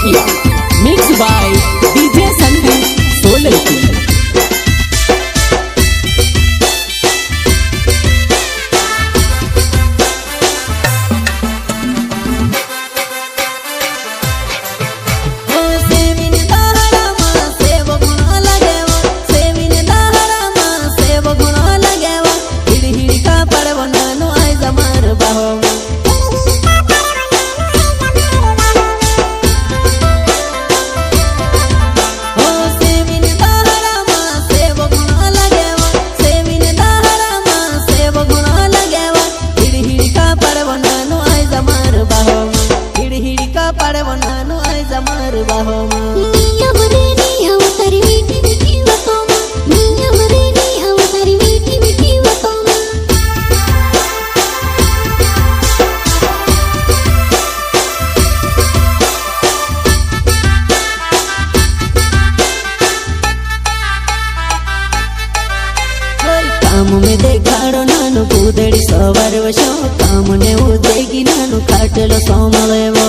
Sotia, mixed by DJ Sandu Solanki. काम में देखाड़ो नानु कूदड़ी सवार वशो काम ने उदेगी नानु काटलो सोमलेवो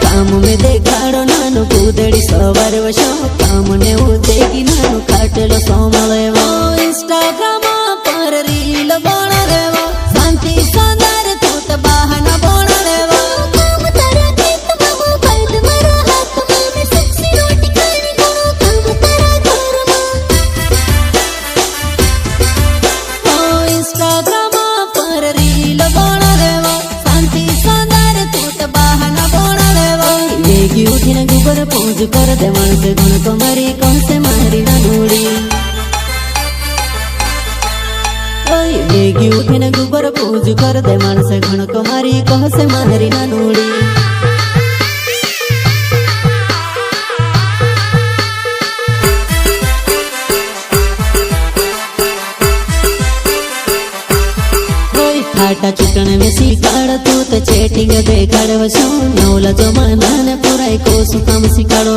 काम में देखाड़ो नानु कूदड़ी सवार वशो काम ने उदेगी नानु काटलो सोमलेवो इंस्टाग्राम पर रील बना देवो शांति सौंदर्य तू तो बहाना बना देवो काम तारा गीत मामू कल्द मरा हाथ में सेक्सी रोटी खाने को काम तारा घर इंस्टाग्राम पर रील बना देवो शांति सौंदर्य तू तो बहाना बना देवो वेगी उठिन गुबर पूज कर दे मानस गुण को मरी कौन से मारी ना नूड़ी वेगी उठिन गुबर पूज कर दे मानस गुण को मरी कौन से मारी ना नूड़ी फाटा चुटन में सिखाड़ तू तो चेटिंग देखाड़ वशो नौला जमाना ने पुराई को सुकाम सिखाड़ो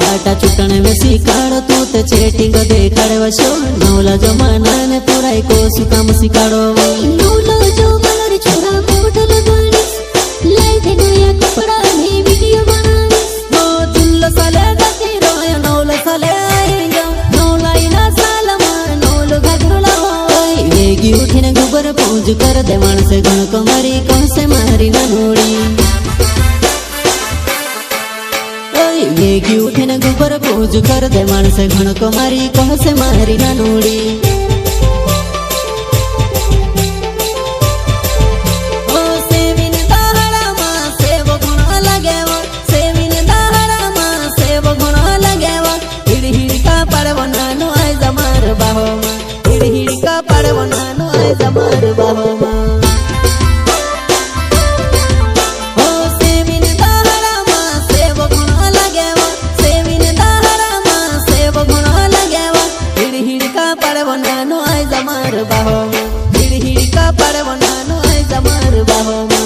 फाटा चुटन में सिखाड़ तू तो चेटिंग देखाड़ वशो नौला जमाना ने पुराई को सुकाम सिखाड़ो नौला जो कलर छोरा मोटल गानिस लाइट नया कपड़ा में वीडियो बनानिस वो दिल साले गति रोया नौला साले आएगा नौला इना सालमा नौला घगला वेगी उठिन गुबर पूज कर दे मानस गुण को मरी कौन से मारी ना नूड़ी वेगी उठिन गुबर पूज कर दे मानस गुण को मरी कौन से मारी ना नूड़ी जमार बाहोमा ओ सेविन दाहरामा सेव गुण लगेवा सेविन दाहरामा सेव गुण लगेवा हिड़का परवनानो आय जमार बाहोमा हिड़का परवनानो आय जमार बाहोमा